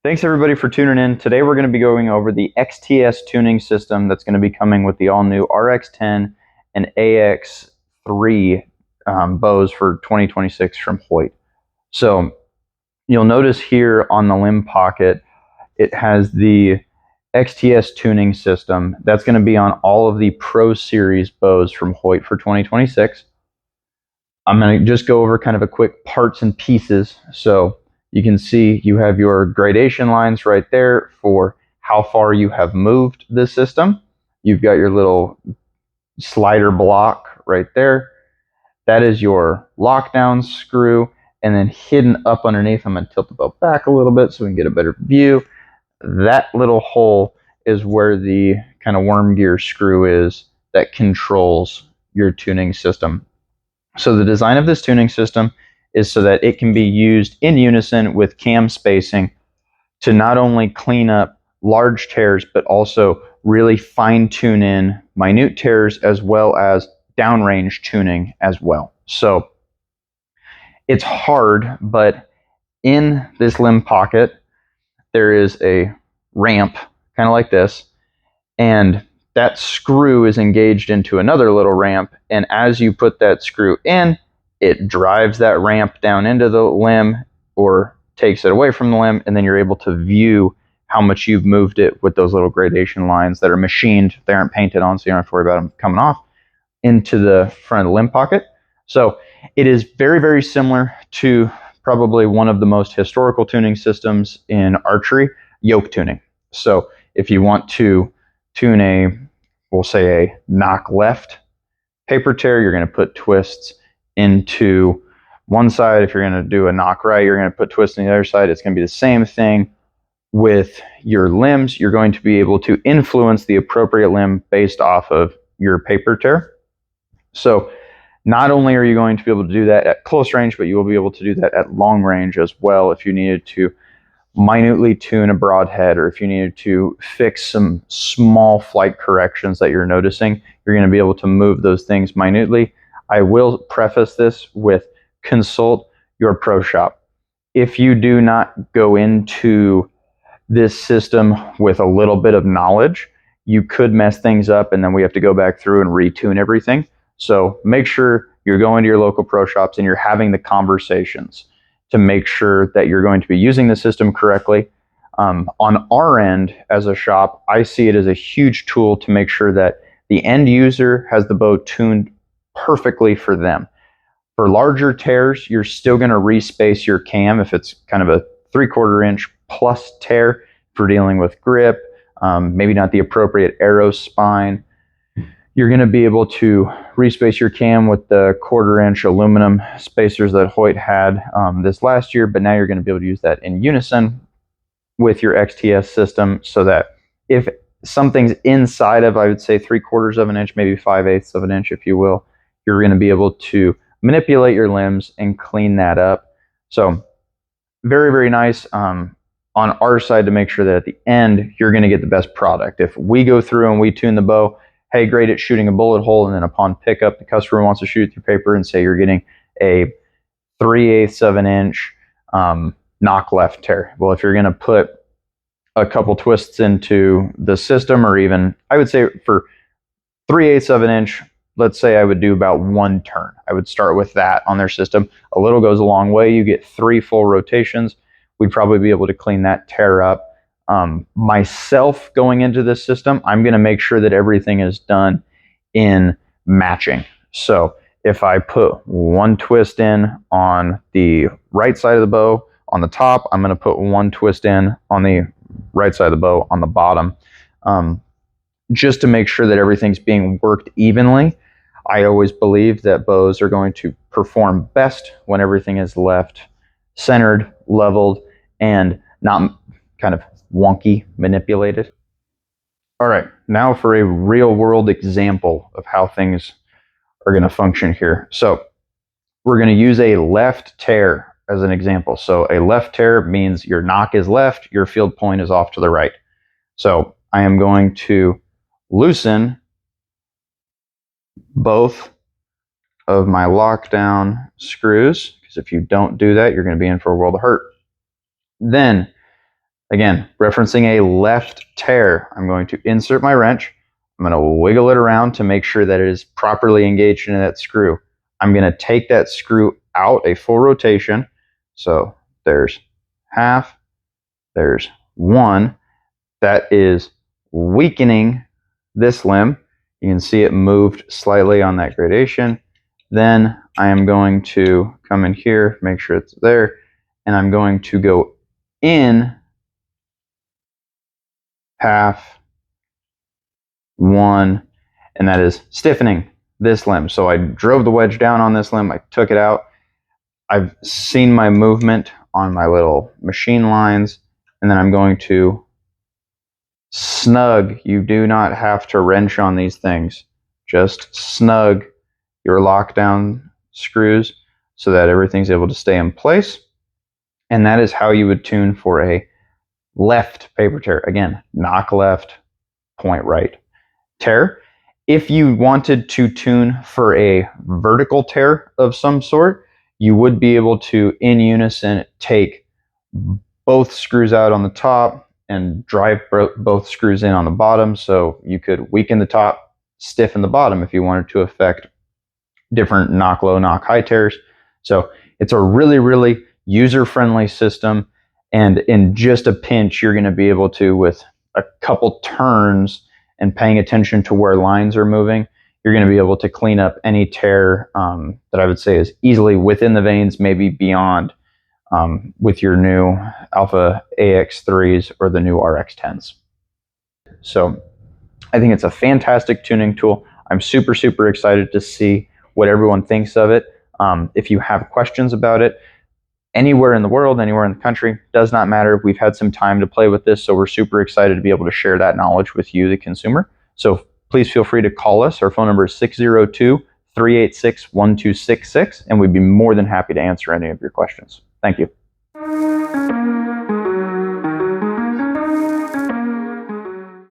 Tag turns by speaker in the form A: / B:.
A: Thanks everybody for tuning in. Today we're going to be going over the XTS tuning system that's going to be coming with the all-new RX10 and AX3 bows for 2026 from Hoyt. So you'll notice here on the limb pocket, it has the XTS tuning system. That's going to be on all of the Pro Series bows from Hoyt for 2026. I'm going to just go over kind of a quick parts and pieces. So you can see you have your gradation lines right there for how far you have moved the system. You've got your little slider block right there. That is your lockdown screw. And then hidden up underneath, I'm going to tilt the bow back a little bit so we can get a better view. That little hole is where the kind of worm gear screw is that controls your tuning system. So the design of this tuning system is so that it can be used in unison with cam spacing to not only clean up large tears, but also really fine tune in minute tears as well as downrange tuning as well. So it's hard, but in this limb pocket, there is a ramp kind of like this, and that screw is engaged into another little ramp, and as you put that screw in, it drives that ramp down into the limb or takes it away from the limb, and then you're able to view how much you've moved it with those little gradation lines that are machined. They aren't painted on, so you don't have to worry about them coming off into the front of the limb pocket. So it is very, very similar to probably one of the most historical tuning systems in archery, yoke tuning. So if you want to tune a, we'll say a knock left paper tear, you're going to put twists into one side. If you're going to do a knock right, you're going to put twists on the other side. It's going to be the same thing with your limbs. You're going to be able to influence the appropriate limb based off of your paper tear. So not only are you going to be able to do that at close range, but you will be able to do that at long range as well if you needed to minutely tune a broadhead, or if you needed to fix some small flight corrections that you're noticing, you're going to be able to move those things minutely. I will preface this with consult your pro shop. If you do not go into this system with a little bit of knowledge, you could mess things up, and then we have to go back through and retune everything. So make sure you're going to your local pro shops and you're having the conversations to make sure that you're going to be using the system correctly. On our end as a shop, I see it as a huge tool to make sure that the end user has the bow tuned perfectly for them. For larger tears, you're still going to respace your cam if it's kind of a 3/4 inch plus tear for dealing with grip, maybe not the appropriate arrow spine. You're going to be able to respace your cam with the 1/4 inch aluminum spacers that Hoyt had this last year, but now you're going to be able to use that in unison with your XTS system, so that if something's inside of, I would say 3/4 of an inch, maybe 5/8 of an inch, if you will, you're going to be able to manipulate your limbs and clean that up. So very, very nice on our side to make sure that at the end, you're going to get the best product. If we go through and we tune the bow, hey, great, it's shooting a bullet hole, and then upon pickup, the customer wants to shoot through paper and say you're getting a 3/8 of an inch knock left tear. Well, if you're going to put a couple twists into the system, or even, I would say for 3/8 of an inch, let's say I would do about 1 turn. I would start with that on their system. A little goes a long way. You get 3 full rotations. We'd probably be able to clean that tear up. Myself going into this system, I'm going to make sure that everything is done in matching. So if I put 1 twist in on the right side of the bow on the top, I'm going to put 1 twist in on the right side of the bow on the bottom, just to make sure that everything's being worked evenly. I always believe that bows are going to perform best when everything is left centered, leveled, and not kind of wonky manipulated. All right, now for a real world example of how things are going to function here. So we're going to use a left tear as an example. So a left tear means your knock is left, your field point is off to the right. So I am going to loosen both of my lockdown screws, because if you don't do that, you're going to be in for a world of hurt. Then Again, referencing a left tear, I'm going to insert my wrench. I'm going to wiggle it around to make sure that it is properly engaged in that screw. I'm going to take that screw out a full rotation. So there's half, there's one. That is weakening this limb. You can see it moved slightly on that gradation. Then I am going to come in here, make sure it's there, and I'm going to go in half, one, and that is stiffening this limb. So I drove the wedge down on this limb, I took it out. I've seen my movement on my little machine lines, and then I'm going to snug. You do not have to wrench on these things. Just snug your lockdown screws so that everything's able to stay in place. And that is how you would tune for a left paper tear. Again, knock left, point right tear. If you wanted to tune for a vertical tear of some sort, you would be able to, in unison, take both screws out on the top and drive both screws in on the bottom. So you could weaken the top, stiffen the bottom if you wanted to affect different knock low, knock high tears. So it's a really, really user-friendly system. And in just a pinch, you're going to be able to, with a couple turns and paying attention to where lines are moving, you're going to be able to clean up any tear that I would say is easily within the veins, maybe beyond, with your new Alpha AX3s or the new RX10s. So I think it's a fantastic tuning tool. I'm super, super excited to see what everyone thinks of it. If you have questions about it, anywhere in the world, anywhere in the country, does not matter. We've had some time to play with this, so we're super excited to be able to share that knowledge with you, the consumer. So please feel free to call us. Our phone number is 602-386-1266, and we'd be more than happy to answer any of your questions. Thank you.